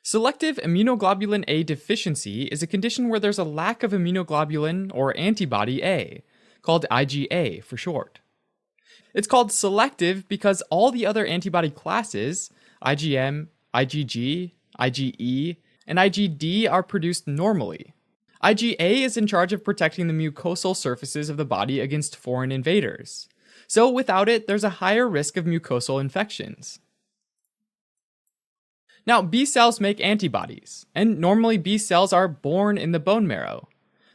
Selective immunoglobulin A deficiency is a condition where there's a lack of immunoglobulin or antibody A, called IgA for short. It's called selective because all the other antibody classes, IgM, IgG, IgE, and IgD, are produced normally. IgA is in charge of protecting the mucosal surfaces of the body against foreign invaders. So without it, there's a higher risk of mucosal infections. Now, B cells make antibodies, and normally B cells are born in the bone marrow,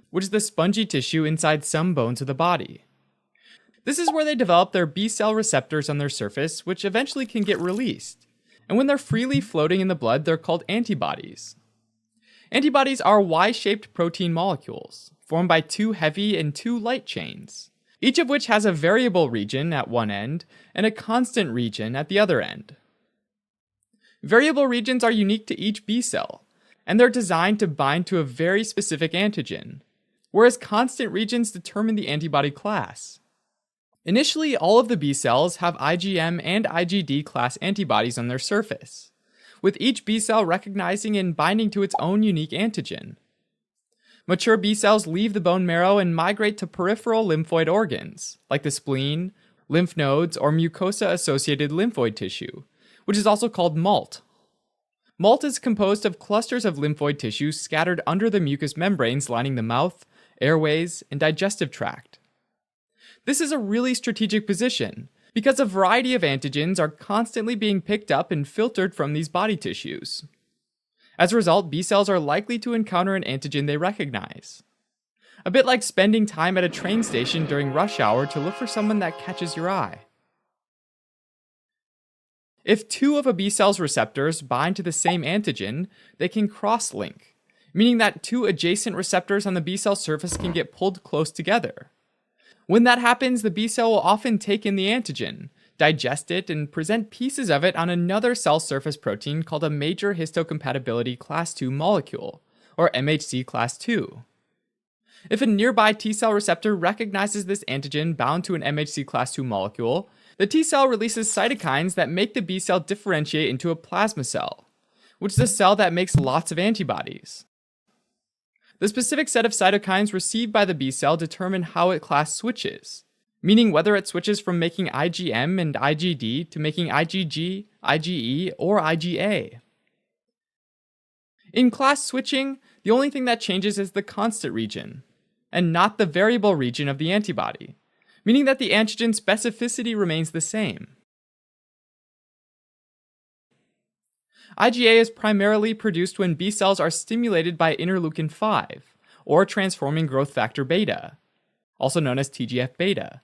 which is the spongy tissue inside some bones of the body. This is where they develop their B cell receptors on their surface, which eventually can get released. And when they're freely floating in the blood, they're called antibodies. Antibodies are Y-shaped protein molecules, formed by 2 heavy and 2 light chains, each of which has a variable region at one end and a constant region at the other end. Variable regions are unique to each B cell, and they're designed to bind to a very specific antigen, whereas constant regions determine the antibody class. Initially, all of the B cells have IgM and IgD class antibodies on their surface, with each B cell recognizing and binding to its own unique antigen. Mature B cells leave the bone marrow and migrate to peripheral lymphoid organs, like the spleen, lymph nodes, or mucosa-associated lymphoid tissue, which is also called MALT. MALT is composed of clusters of lymphoid tissue scattered under the mucous membranes lining the mouth, airways, and digestive tract. This is a really strategic position, because a variety of antigens are constantly being picked up and filtered from these body tissues. As a result, B cells are likely to encounter an antigen they recognize. A bit like spending time at a train station during rush hour to look for someone that catches your eye. If 2 of a B cell's receptors bind to the same antigen, they can cross-link, meaning that 2 adjacent receptors on the B cell surface can get pulled close together. When that happens, the B cell will often take in the antigen, digest it, and present pieces of it on another cell surface protein called a major histocompatibility class II molecule, or MHC class II. If a nearby T cell receptor recognizes this antigen bound to an MHC class II molecule, the T cell releases cytokines that make the B cell differentiate into a plasma cell, which is a cell that makes lots of antibodies. The specific set of cytokines received by the B cell determine how it class switches, meaning whether it switches from making IgM and IgD to making IgG, IgE, or IgA. In class switching, the only thing that changes is the constant region, and not the variable region of the antibody, meaning that the antigen specificity remains the same. IgA is primarily produced when B cells are stimulated by interleukin 5, or transforming growth factor beta, also known as TGF-beta.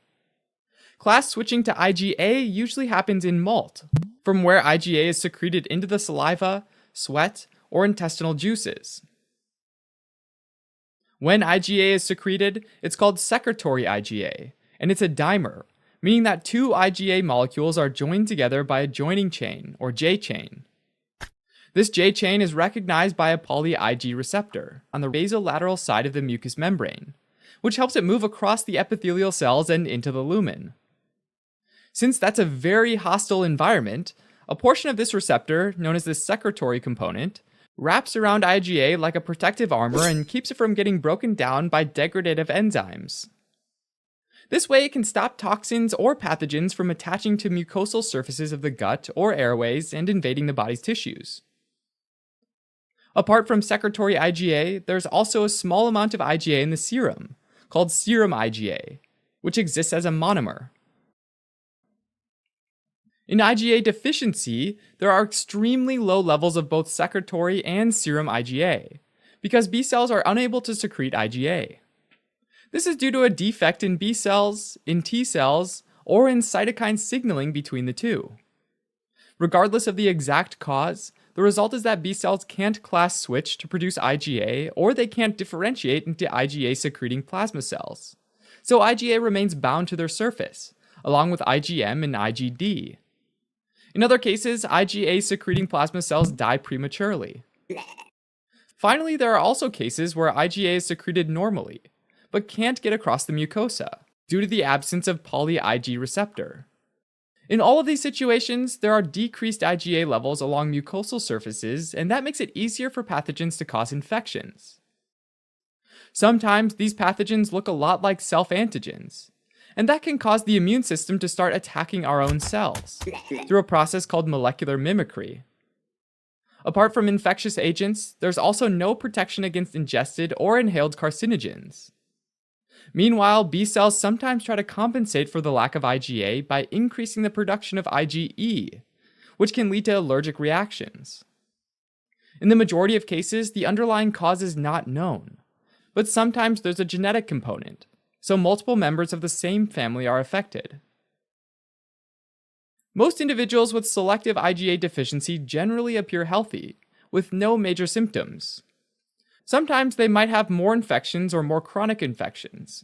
Class switching to IgA usually happens in MALT, from where IgA is secreted into the saliva, sweat, or intestinal juices. When IgA is secreted, it's called secretory IgA, and it's a dimer, meaning that 2 IgA molecules are joined together by a joining chain, or J chain. This J chain is recognized by a poly-Ig receptor on the basolateral side of the mucous membrane, which helps it move across the epithelial cells and into the lumen. Since that's a very hostile environment, a portion of this receptor, known as the secretory component, wraps around IgA like a protective armor and keeps it from getting broken down by degradative enzymes. This way, it can stop toxins or pathogens from attaching to mucosal surfaces of the gut or airways and invading the body's tissues. Apart from secretory IgA, there's also a small amount of IgA in the serum, called serum IgA, which exists as a monomer. In IgA deficiency, there are extremely low levels of both secretory and serum IgA, because B cells are unable to secrete IgA. This is due to a defect in B cells, in T cells, or in cytokine signaling between the two. Regardless of the exact cause, the result is that B cells can't class switch to produce IgA, or they can't differentiate into IgA-secreting plasma cells. So IgA remains bound to their surface, along with IgM and IgD. In other cases, IgA-secreting plasma cells die prematurely. Finally, there are also cases where IgA is secreted normally, but can't get across the mucosa, due to the absence of poly-Ig receptor. In all of these situations, there are decreased IgA levels along mucosal surfaces, and that makes it easier for pathogens to cause infections. Sometimes these pathogens look a lot like self-antigens, and that can cause the immune system to start attacking our own cells through a process called molecular mimicry. Apart from infectious agents, there's also no protection against ingested or inhaled carcinogens. Meanwhile, B cells sometimes try to compensate for the lack of IgA by increasing the production of IgE, which can lead to allergic reactions. In the majority of cases, the underlying cause is not known, but sometimes there's a genetic component, so multiple members of the same family are affected. Most individuals with selective IgA deficiency generally appear healthy, with no major symptoms. Sometimes they might have more infections or more chronic infections.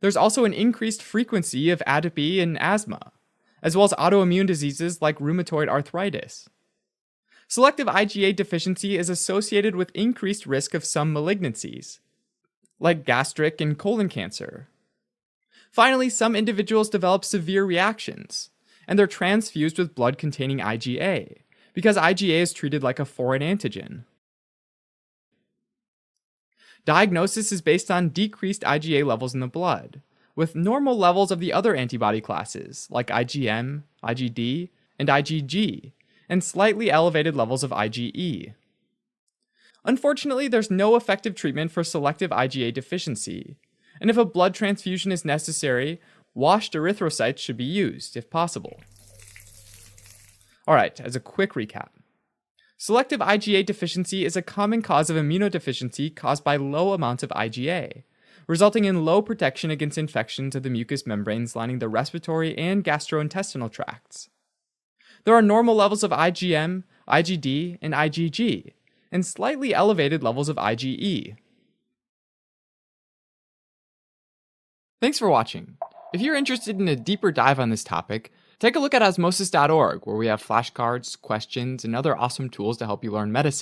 There's also an increased frequency of atopy and asthma, as well as autoimmune diseases like rheumatoid arthritis. Selective IgA deficiency is associated with increased risk of some malignancies, like gastric and colon cancer. Finally, some individuals develop severe reactions, and they're transfused with blood containing IgA, because IgA is treated like a foreign antigen. Diagnosis is based on decreased IgA levels in the blood, with normal levels of the other antibody classes, like IgM, IgD, and IgG, and slightly elevated levels of IgE. Unfortunately, there's no effective treatment for selective IgA deficiency, and if a blood transfusion is necessary, washed erythrocytes should be used, if possible. Alright, as a quick recap. Selective IgA deficiency is a common cause of immunodeficiency caused by low amounts of IgA, resulting in low protection against infections of the mucous membranes lining the respiratory and gastrointestinal tracts. There are normal levels of IgM, IgD, and IgG, and slightly elevated levels of IgE. Thanks for watching. If you're interested in a deeper dive on this topic, take a look at osmosis.org, where we have flashcards, questions, and other awesome tools to help you learn medicine.